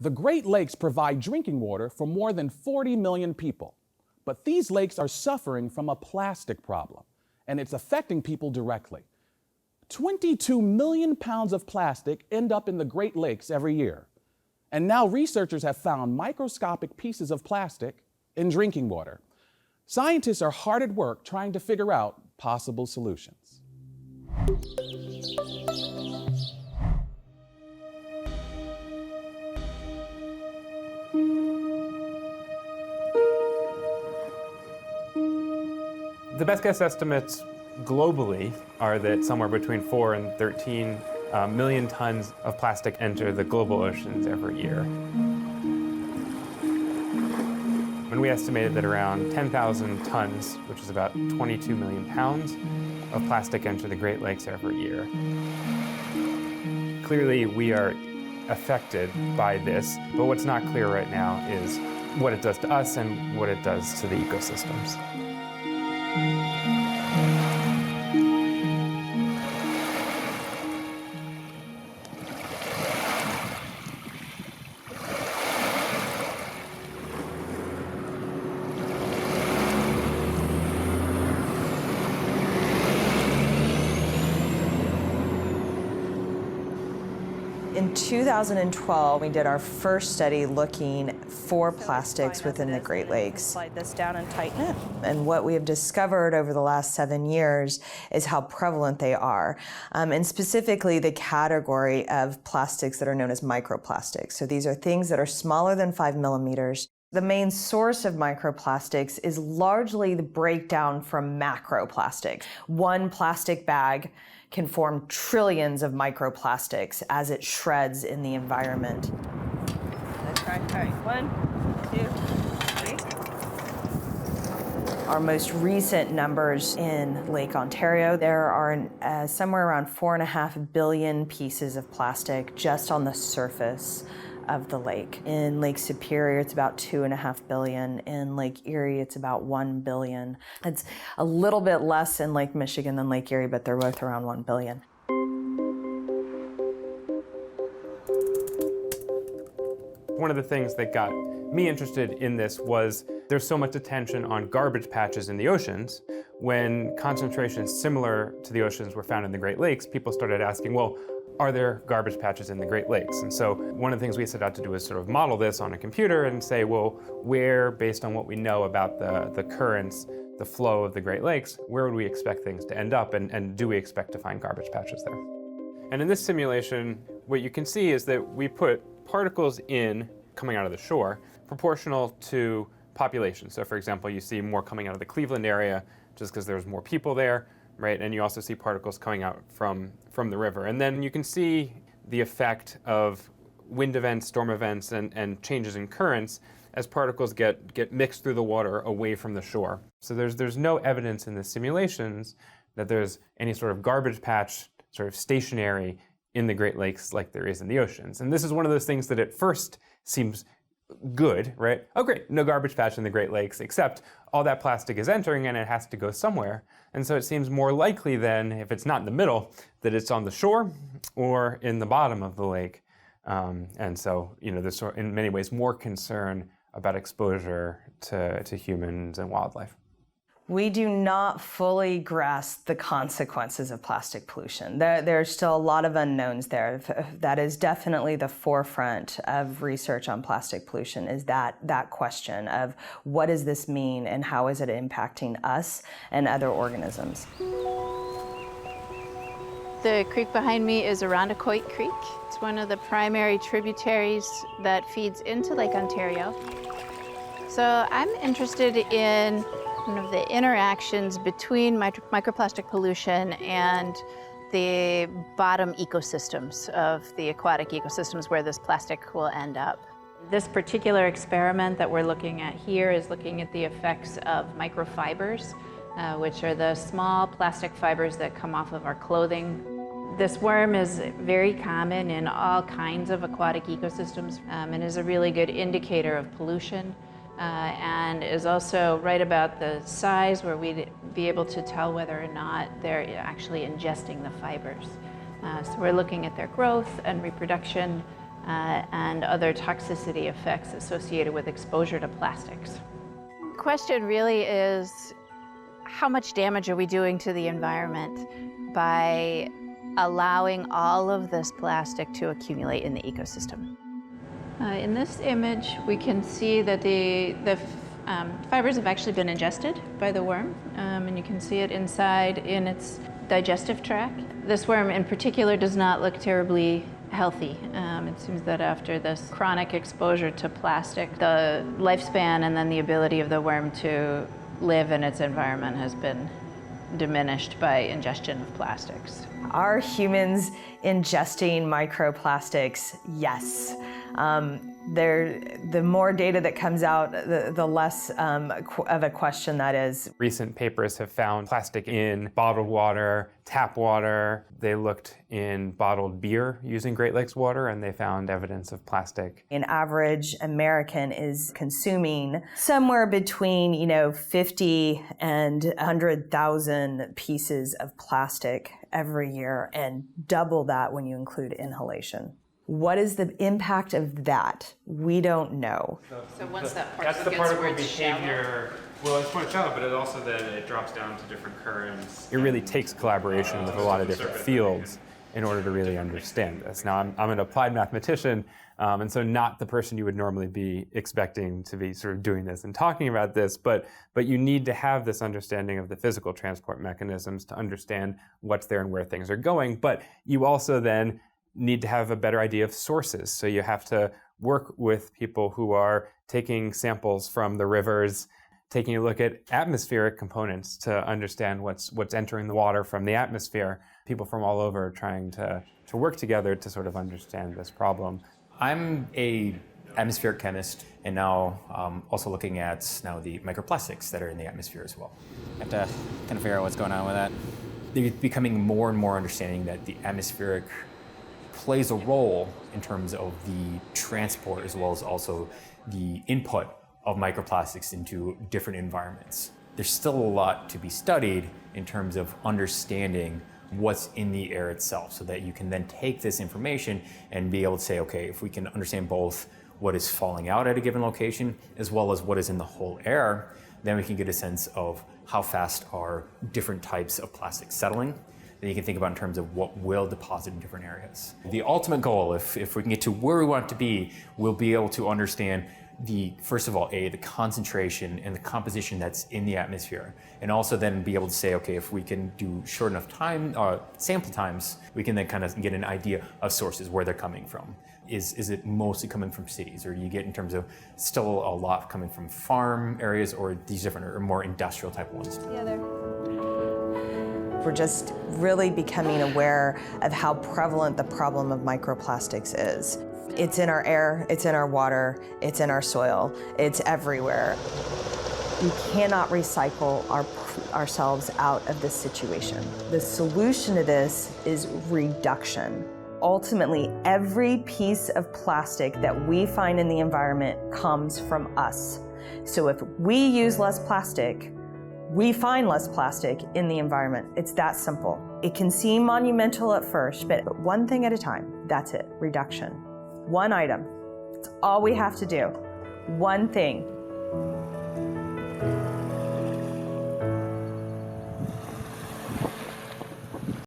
The Great Lakes provide drinking water for more than 40 million people. But these lakes are suffering from a plastic problem, and it's affecting people directly. 22 million pounds of plastic end up in the Great Lakes every year. And now researchers have found microscopic pieces of plastic in drinking water. Scientists are hard at work trying to figure out possible solutions. The best guess estimates globally are that somewhere between 4 and 13 million tons of plastic enter the global oceans every year. And we estimated that around 10,000 tons, which is about 22 million pounds, of plastic enter the Great Lakes every year. Clearly, we are affected by this, but what's not clear right now is what it does to us and what it does to the ecosystems. In 2012, we did our first study looking for plastics within the Great Lakes. Slide this down and tighten it. And what we have discovered over the last 7 years is how prevalent they are. And specifically the category of plastics that are known as microplastics. So these are things that are smaller than 5 millimeters. The main source of microplastics is largely the breakdown from macroplastics. One plastic bag can form trillions of microplastics as it shreds in the environment. Let's try. All right, 1, 2, 3. Our most recent numbers in Lake Ontario, there are somewhere around 4.5 billion pieces of plastic just on the surface of the lake. In Lake Superior, it's about 2.5 billion. In Lake Erie, it's about 1 billion. It's a little bit less in Lake Michigan than Lake Erie, but they're both around 1 billion. One of the things that got me interested in this was there's so much attention on garbage patches in the oceans. When concentrations similar to the oceans were found in the Great Lakes, people started asking, well, are there garbage patches in the Great Lakes? And so one of the things we set out to do is sort of model this on a computer and say, well, where, based on what we know about the currents, the flow of the Great Lakes, where would we expect things to end up, and do we expect to find garbage patches there? And in this simulation, what you can see is that we put particles in coming out of the shore proportional to population. So for example, you see more coming out of the Cleveland area just because there's more people there, right? And you also see particles coming out from the river. And then you can see the effect of wind events, storm events, and changes in currents as particles get mixed through the water away from the shore. So there's no evidence in the simulations that there's any sort of garbage patch, sort of stationary in the Great Lakes like there is in the oceans. And this is one of those things that at first seems good, right? Oh great, no garbage patch in the Great Lakes, except all that plastic is entering and it has to go somewhere. And so it seems more likely then, if it's not in the middle, that it's on the shore or in the bottom of the lake. And so, there's in many ways more concern about exposure to humans and wildlife. We do not fully grasp the consequences of plastic pollution. There's still a lot of unknowns there. That is definitely the forefront of research on plastic pollution, is that question of what does this mean and how is it impacting us and other organisms. The creek behind me is Irondequoit Creek. It's one of the primary tributaries that feeds into Lake Ontario. So I'm interested in one of the interactions between microplastic pollution and the bottom ecosystems of the aquatic ecosystems where this plastic will end up. This particular experiment that we're looking at here is looking at the effects of microfibers, which are the small plastic fibers that come off of our clothing. This worm is very common in all kinds of aquatic ecosystems and is a really good indicator of pollution. And is also right about the size where we'd be able to tell whether or not they're actually ingesting the fibers. So we're looking at their growth and reproduction and other toxicity effects associated with exposure to plastics. The question really is, how much damage are we doing to the environment by allowing all of this plastic to accumulate in the ecosystem? In this image, we can see that the fibers have actually been ingested by the worm, and you can see it inside in its digestive tract. This worm in particular does not look terribly healthy. It seems that after this chronic exposure to plastic, the lifespan and then the ability of the worm to live in its environment has been diminished by ingestion of plastics. Are humans ingesting microplastics? Yes. The more data that comes out, the less of a question that is. Recent papers have found plastic in bottled water, tap water. They looked in bottled beer using Great Lakes water, and they found evidence of plastic. An average American is consuming somewhere between 50 and 100,000 pieces of plastic every year, and double that when you include inhalation. What is the impact of that? We don't know. So once that That's particle the gets particle where it's behavior. Well, it's more shallow, but it also then it drops down to different currents. It really takes collaboration with a lot of different fields in order to really understand this. Now, I'm an applied mathematician, and so not the person you would normally be expecting to be sort of doing this and talking about this, but you need to have this understanding of the physical transport mechanisms to understand what's there and where things are going. But you also then need to have a better idea of sources. So you have to work with people who are taking samples from the rivers, taking a look at atmospheric components to understand what's entering the water from the atmosphere. People from all over trying to work together to sort of understand this problem. I'm a atmospheric chemist, and now also looking at now the microplastics that are in the atmosphere as well. Have to kind of figure out what's going on with that. They're becoming more and more understanding that the atmospheric plays a role in terms of the transport as well as also the input of microplastics into different environments. There's still a lot to be studied in terms of understanding what's in the air itself, so that you can then take this information and be able to say, okay, if we can understand both what is falling out at a given location as well as what is in the whole air, then we can get a sense of how fast are different types of plastic settling. Then you can think about in terms of what will deposit in different areas. The ultimate goal, if we can get to where we want it to be, we'll be able to understand first of all, the concentration and the composition that's in the atmosphere. And also then be able to say, okay, if we can do short enough time, sample times, we can then kind of get an idea of sources, where they're coming from. Is it mostly coming from cities, or do you get in terms of still a lot coming from farm areas, or these different or more industrial type ones? Together. We're just really becoming aware of how prevalent the problem of microplastics is. It's in our air, it's in our water, it's in our soil, it's everywhere. We cannot recycle ourselves out of this situation. The solution to this is reduction. Ultimately, every piece of plastic that we find in the environment comes from us. So if we use less plastic, we find less plastic in the environment. It's that simple. It can seem monumental at first, but one thing at a time, that's it, reduction. One item, it's all we have to do. One thing,